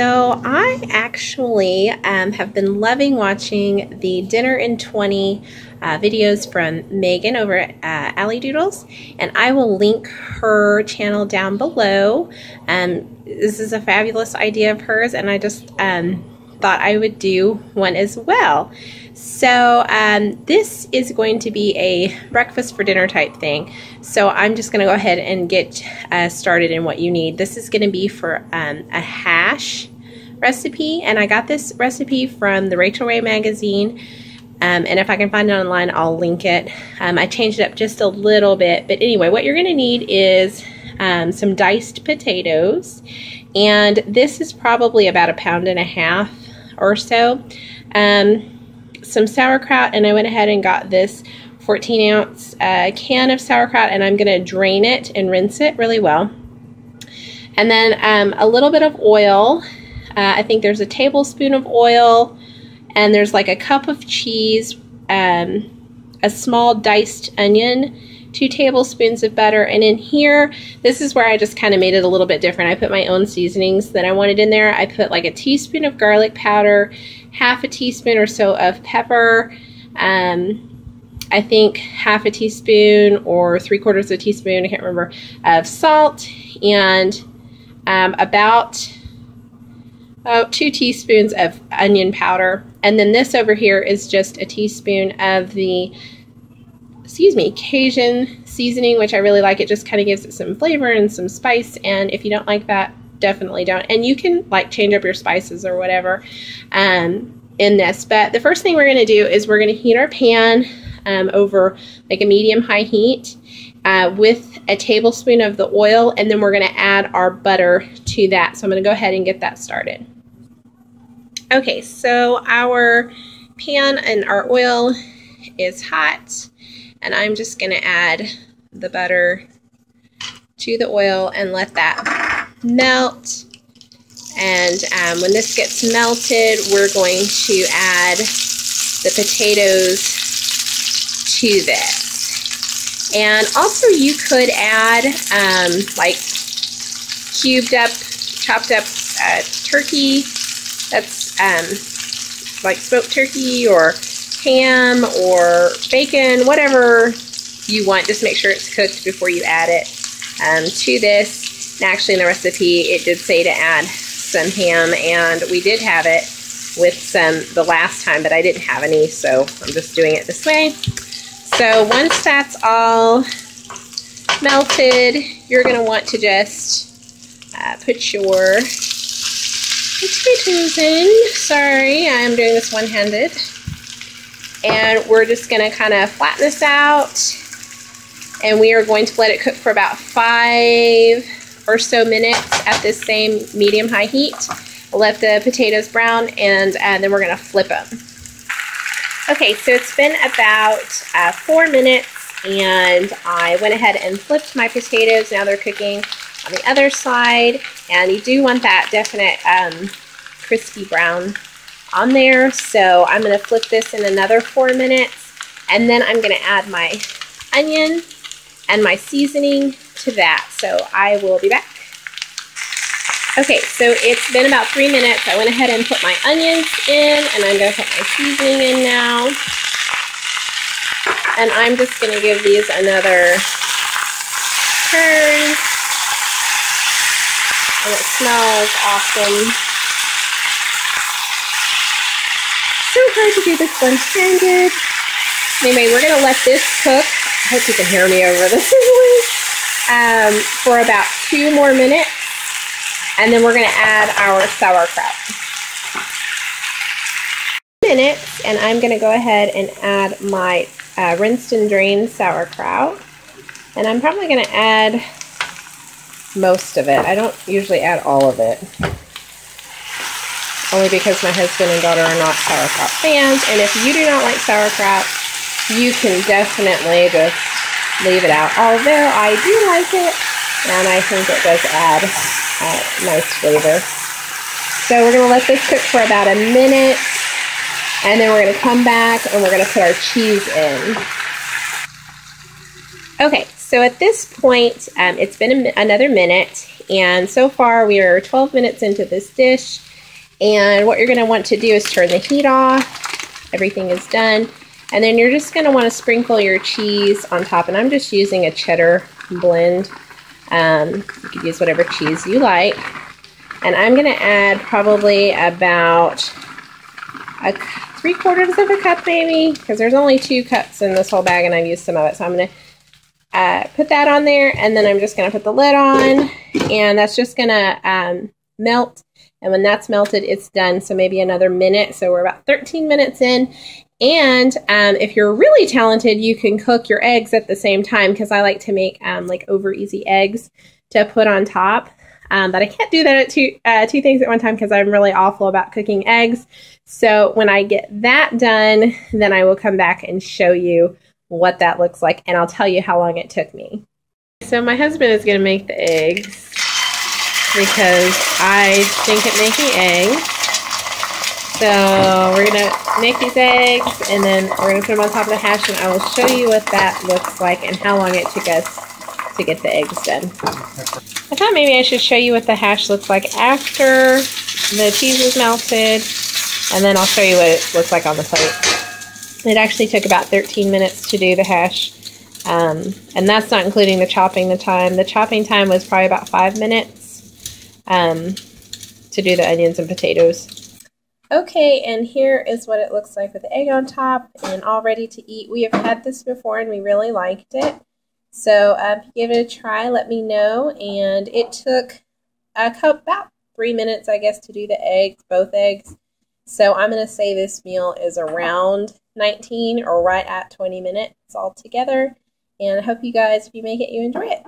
So I actually have been loving watching the Dinner in 20 videos from Meghan over at Alidoodles, and I will link her channel down below. This is a fabulous idea of hers, and I just thought I would do one as well. So this is going to be a breakfast for dinner type thing. So I'm just going to go ahead and get started in what you need. This is going to be for a hash recipe, and I got this recipe from the Rachel Ray magazine. And if I can find it online, I'll link it. I changed it up just a little bit, but anyway, what you're going to need is some diced potatoes, and this is probably about 1.5 pounds or so. Some sauerkraut, and I went ahead and got this 14-ounce can of sauerkraut, and I'm going to drain it and rinse it really well. And then a little bit of oil. I think there's a tablespoon of oil, and there's like a cup of cheese, a small diced onion, 2 tablespoons of butter, and in here, this is where I just kind of made it a little bit different. I put my own seasonings that I wanted in there. I put like a teaspoon of garlic powder, half a teaspoon or so of pepper, I think half a teaspoon or 3/4 teaspoon, I can't remember, of salt, and about 2 teaspoons of onion powder. And then this over here is just a teaspoon of the Cajun seasoning, which I really like. It just kind of gives it some flavor and some spice, and if you don't like that, definitely don't. And you can like change up your spices or whatever in this. But the first thing we're going to do is we're going to heat our pan over like a medium-high heat with a tablespoon of the oil, and then we're going to add our butter to that. So I'm going to go ahead and get that started. Okay, so our pan and our oil is hot, and I'm just going to add the butter to the oil and let that melt. And when this gets melted, we're going to add the potatoes to this. And also you could add like cubed up, chopped up turkey. That's like smoked turkey or ham or bacon, whatever you want. Just make sure it's cooked before you add it to this. And actually in the recipe it did say to add some ham, and we did have it with some the last time, but I didn't have any, so I'm just doing it this way. So once that's all melted, you're going to want to just put your potatoes in. Sorry, I'm doing this one-handed. And we're just going to kind of flatten this out, and we are going to let it cook for about 5 or so minutes at this same medium-high heat. Let the potatoes brown, and then we're going to flip them. Okay, so it's been about 4 minutes, and I went ahead and flipped my potatoes. Now they're cooking on the other side, and you do want that definite crispy brown on there. So I'm going to flip this in another 4 minutes, and then I'm going to add my onion and my seasoning to that. So I will be back. Okay, so it's been about 3 minutes. I went ahead and put my onions in, and I'm going to put my seasoning in now. And I'm just going to give these another turn. And it smells awesome. So hard to do this one-handed. Anyway, we're going to let this cook. I hope you can hear me over this for about 2 more minutes. And then we're going to add our sauerkraut. Minutes, and I'm going to go ahead and add my rinsed and drained sauerkraut. And I'm probably going to add most of it. I don't usually add all of it, only because my husband and daughter are not sauerkraut fans. And if you do not like sauerkraut, you can definitely just leave it out. Although I do like it, and I think it does add nice flavor. So we're going to let this cook for about a minute, and then we're going to come back and we're going to put our cheese in. Okay, so at this point, it's been another minute, and so far we are 12 minutes into this dish, And what you're going to want to do is turn the heat off. Everything is done. And then you're just going to want to sprinkle your cheese on top. And I'm just using a cheddar blend. You could use whatever cheese you like. And I'm going to add probably about 3/4 of a cup maybe, because there's only 2 cups in this whole bag and I've used some of it. So I'm going to put that on there, and then I'm just going to put the lid on, and that's just going to melt. And when that's melted, it's done. So maybe another minute. So we're about 13 minutes in. And if you're really talented, you can cook your eggs at the same time, because I like to make like over easy eggs to put on top. But I can't do that at two things at one time because I'm really awful about cooking eggs. So when I get that done, then I will come back and show you what that looks like, and I'll tell you how long it took me. So my husband is going to make the eggs because I stink at making eggs. So we're going to make these eggs, and then we're going to put them on top of the hash, and I will show you what that looks like and how long it took us to get the eggs done. I thought maybe I should show you what the hash looks like after the cheese is melted, and then I'll show you what it looks like on the plate. It actually took about 13 minutes to do the hash, and that's not including the chopping time. The chopping time was probably about 5 minutes to do the onions and potatoes. Okay, and here is what it looks like with the egg on top and all ready to eat. We have had this before and we really liked it. So if you give it a try, let me know. And it took about 3 minutes, I guess, to do the eggs, both eggs. So I'm going to say this meal is around 19 or right at 20 minutes all together. And I hope you guys, if you make it, you enjoy it.